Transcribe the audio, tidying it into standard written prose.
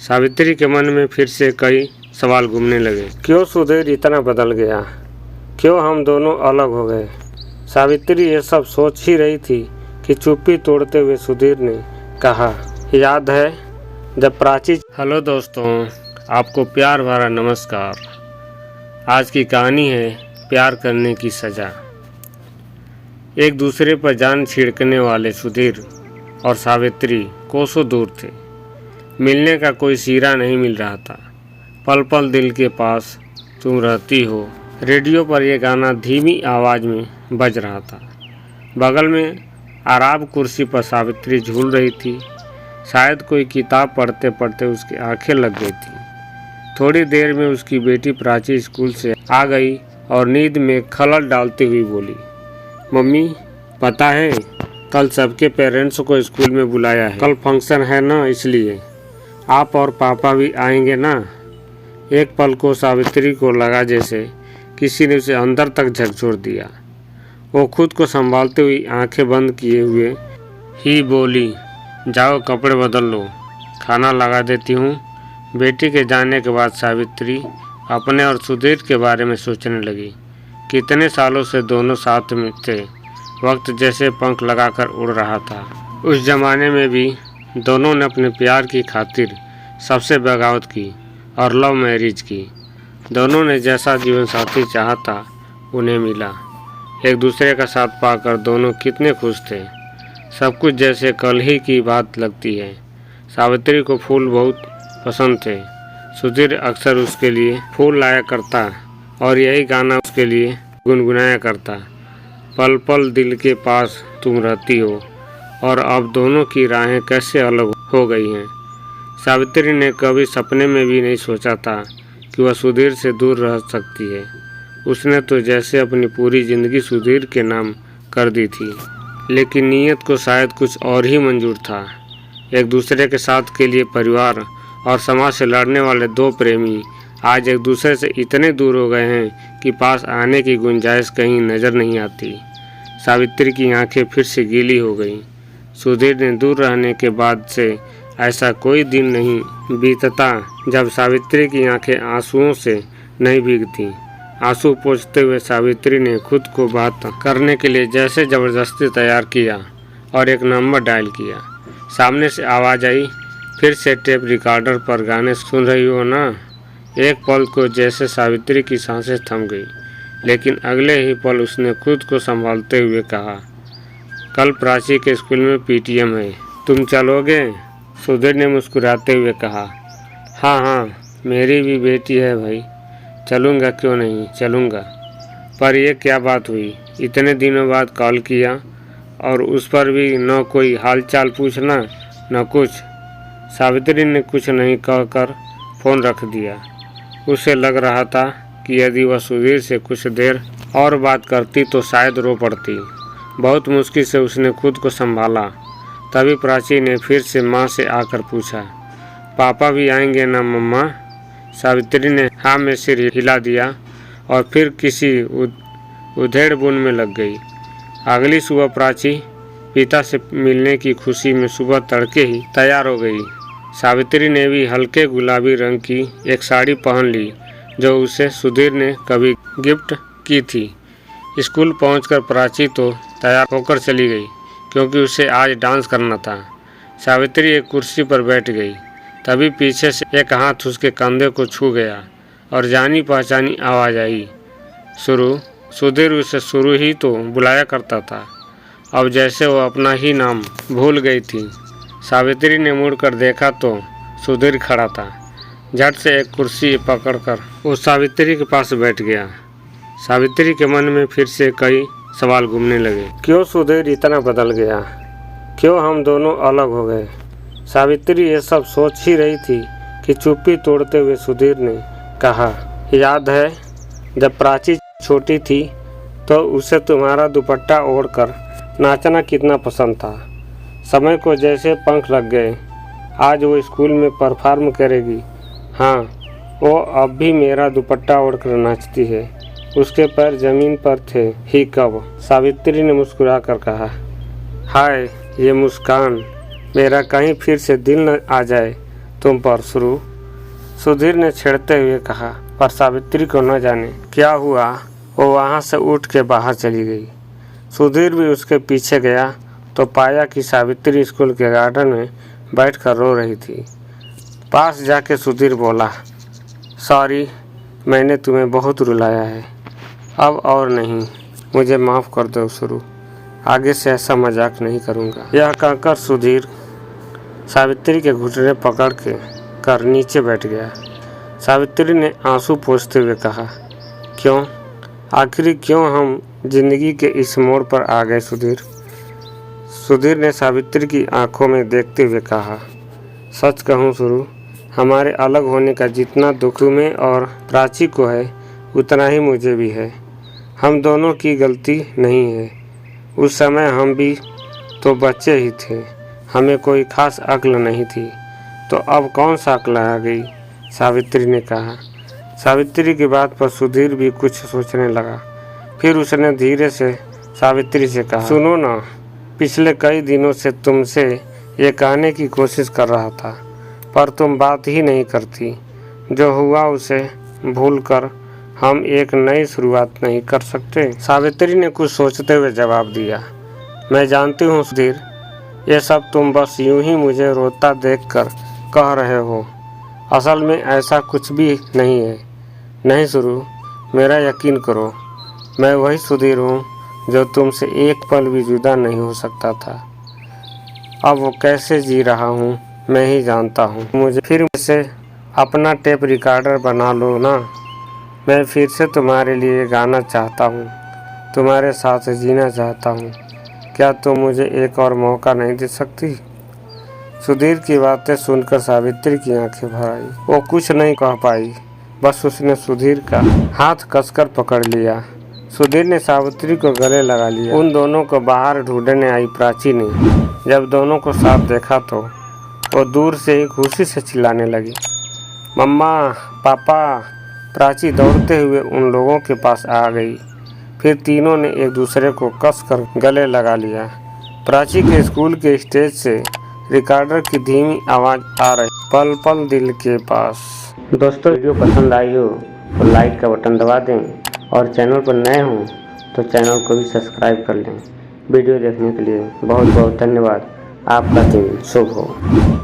सावित्री के मन में फिर से कई सवाल घूमने लगे। क्यों सुधीर इतना बदल गया? क्यों हम दोनों अलग हो गए? सावित्री ये सब सोच ही रही थी कि चुप्पी तोड़ते हुए सुधीर ने कहा, याद है जब प्राची। हेलो दोस्तों, आपको प्यार भरा नमस्कार। आज की कहानी है प्यार करने की सज़ा। एक दूसरे पर जान छिड़कने वाले सुधीर और सावित्री कोसों दूर थे। मिलने का कोई सिरा नहीं मिल रहा था। पल पल दिल के पास तुम रहती हो। रेडियो पर यह गाना धीमी आवाज़ में बज रहा था। बगल में आराम कुर्सी पर सावित्री झूल रही थी। शायद कोई किताब पढ़ते पढ़ते उसकी आंखें लग गई थी। थोड़ी देर में उसकी बेटी प्राची स्कूल से आ गई और नींद में खलल डालती हुई बोली, मम्मी पता है कल सबके पेरेंट्स को स्कूल में बुलाया है। कल फंक्शन है ना, इसलिए आप और पापा भी आएंगे ना। एक पल को सावित्री को लगा जैसे किसी ने उसे अंदर तक झकझोर दिया। वो खुद को संभालते हुई आंखें बंद किए हुए ही बोली, जाओ कपड़े बदल लो, खाना लगा देती हूँ। बेटी के जाने के बाद सावित्री अपने और सुधीर के बारे में सोचने लगी। कितने सालों से दोनों साथ में थे। वक्त जैसे पंख लगाकर उड़ रहा था। उस जमाने में भी दोनों ने अपने प्यार की खातिर सबसे बगावत की और लव मैरिज की। दोनों ने जैसा जीवन साथी चाहा था उन्हें मिला। एक दूसरे का साथ पाकर दोनों कितने खुश थे। सब कुछ जैसे कल ही की बात लगती है। सावित्री को फूल बहुत पसंद थे। सुधीर अक्सर उसके लिए फूल लाया करता और यही गाना उसके लिए गुनगुनाया करता, पल पल दिल के पास तुम रहती हो। और अब दोनों की राहें कैसे अलग हो गई हैं। सावित्री ने कभी सपने में भी नहीं सोचा था कि वह सुधीर से दूर रह सकती है। उसने तो जैसे अपनी पूरी ज़िंदगी सुधीर के नाम कर दी थी, लेकिन नीयत को शायद कुछ और ही मंजूर था। एक दूसरे के साथ के लिए परिवार और समाज से लड़ने वाले दो प्रेमी आज एक दूसरे से इतने दूर हो गए हैं कि पास आने की गुंजाइश कहीं नज़र नहीं आती। सावित्री की आंखें फिर से गीली हो गईं। सुधीर ने दूर रहने के बाद से ऐसा कोई दिन नहीं बीतता जब सावित्री की आंखें आंसुओं से नहीं भीगती। आंसू पोंछते हुए सावित्री ने खुद को बात करने के लिए जैसे ज़बरदस्ती तैयार किया और एक नंबर डायल किया। सामने से आवाज़ आई, फिर से टेप रिकॉर्डर पर गाने सुन रही हो ना। एक पल को जैसे सावित्री की सांसें थम गई, लेकिन अगले ही पल उसने खुद को संभालते हुए कहा, कल प्राची के स्कूल में पीटीएम है, तुम चलोगे? सुधीर ने मुस्कुराते हुए कहा, हाँ, मेरी भी बेटी है भाई, चलूँगा, क्यों नहीं चलूँगा। पर यह क्या बात हुई? इतने दिनों बाद कॉल किया और उस पर भी न कोई हालचाल पूछना न कुछ। सावित्री ने कुछ नहीं कहकर फ़ोन रख दिया। उसे लग रहा था कि यदि वह सुधीर से कुछ देर और बात करती तो शायद रो पड़ती। बहुत मुश्किल से उसने खुद को संभाला। तभी प्राची ने फिर से माँ से आकर पूछा, पापा भी आएंगे ना मम्मा? सावित्री ने हाँ में सिर हिला दिया और फिर किसी उधेड़ बुन में लग गई। अगली सुबह प्राची पिता से मिलने की खुशी में सुबह तड़के ही तैयार हो गई। सावित्री ने भी हल्के गुलाबी रंग की एक साड़ी पहन ली जो उसे सुधीर ने कभी गिफ्ट की थी। स्कूल पहुंचकर प्राची तो तैयार होकर चली गई क्योंकि उसे आज डांस करना था। सावित्री एक कुर्सी पर बैठ गई। तभी पीछे से एक हाथ उसके कंधे को छू गया और जानी पहचानी आवाज़ आई, शुरू। सुधीर उसे शुरू ही तो बुलाया करता था। अब जैसे वो अपना ही नाम भूल गई थी। सावित्री ने मुड़कर देखा तो सुधीर खड़ा था। झट से एक कुर्सी पकड़कर वो सावित्री के पास बैठ गया। सावित्री के मन में फिर से कई सवाल घूमने लगे। क्यों सुधीर इतना बदल गया? क्यों हम दोनों अलग हो गए? सावित्री ये सब सोच ही रही थी कि चुप्पी तोड़ते हुए सुधीर ने कहा, याद है जब प्राची छोटी थी तो उसे तुम्हारा दुपट्टा ओढ़कर नाचना कितना पसंद था। समय को जैसे पंख लग गए। आज वो स्कूल में परफॉर्म करेगी। हाँ, वो अब भी मेरा दुपट्टा ओढ़कर नाचती है। उसके पैर जमीन पर थे ही कब? सावित्री ने मुस्कुरा कर कहा, हाय ये मुस्कान, मेरा कहीं फिर से दिल न आ जाए तुम पर शुरू, सुधीर ने छेड़ते हुए कहा। पर सावित्री को न जाने क्या हुआ, वो वहाँ से उठ के बाहर चली गई। सुधीर भी उसके पीछे गया तो पाया कि सावित्री स्कूल के गार्डन में बैठकर रो रही थी। पास जाके सुधीर बोला, सॉरी, मैंने तुम्हें बहुत रुलाया है, अब और नहीं, मुझे माफ़ कर दो शुरू, आगे से ऐसा मजाक नहीं करूँगा। यह कहकर सुधीर सावित्री के घुटने पकड़ के कर नीचे बैठ गया। सावित्री ने आंसू पोंछते हुए कहा, क्यों, आखिर क्यों हम जिंदगी के इस मोड़ पर आ गए सुधीर? सुधीर ने सावित्री की आंखों में देखते हुए कहा, सच कहूँ शुरू, हमारे अलग होने का जितना दुख तुम्हें और प्राची को है उतना ही मुझे भी है। हम दोनों की गलती नहीं है। उस समय हम भी तो बच्चे ही थे, हमें कोई खास अक्ल नहीं थी, तो अब कौन सा अक्ल आ गई, सावित्री ने कहा। सावित्री की बात पर सुधीर भी कुछ सोचने लगा। फिर उसने धीरे से सावित्री से कहा, सुनो ना, पिछले कई दिनों से तुमसे ये कहने की कोशिश कर रहा था, पर तुम बात ही नहीं करती। जो हुआ उसे भूलकर हम एक नई शुरुआत नहीं कर सकते? सावित्री ने कुछ सोचते हुए जवाब दिया, मैं जानती हूँ सुधीर, ये सब तुम बस यूं ही मुझे रोता देखकर कह रहे हो। असल में ऐसा कुछ भी नहीं है। नहीं शुरू, मेरा यकीन करो, मैं वही सुधीर हूँ जो तुमसे एक पल भी जुदा नहीं हो सकता था। अब वो कैसे जी रहा हूँ मैं ही जानता हूँ। मुझे फिर से अपना टेप रिकॉर्डर बना लो ना, मैं फिर से तुम्हारे लिए गाना चाहता हूँ, तुम्हारे साथ जीना चाहता हूँ। क्या तुम मुझे एक और मौका नहीं दे सकती? सुधीर की बातें सुनकर सावित्री की आंखें भर आई। वो कुछ नहीं कह पाई, बस उसने सुधीर का हाथ कसकर पकड़ लिया। सुधीर ने सावित्री को गले लगा लिया। उन दोनों को बाहर ढूंढने आई प्राची ने जब दोनों को साथ देखा तो वो दूर से ही खुशी से चिल्लाने लगी, मम्मा, पापा। प्राची दौड़ते हुए उन लोगों के पास आ गई। फिर तीनों ने एक दूसरे को कसकर गले लगा लिया। प्राची के स्कूल के स्टेज से रिकॉर्डर की धीमी आवाज़ आ रही, पल पल दिल के पास। दोस्तों, वीडियो पसंद आई हो तो लाइक का बटन दबा दें और चैनल पर नए हों तो चैनल को भी सब्सक्राइब कर लें। वीडियो देखने के लिए बहुत बहुत धन्यवाद। आपका दिन शुभ हो।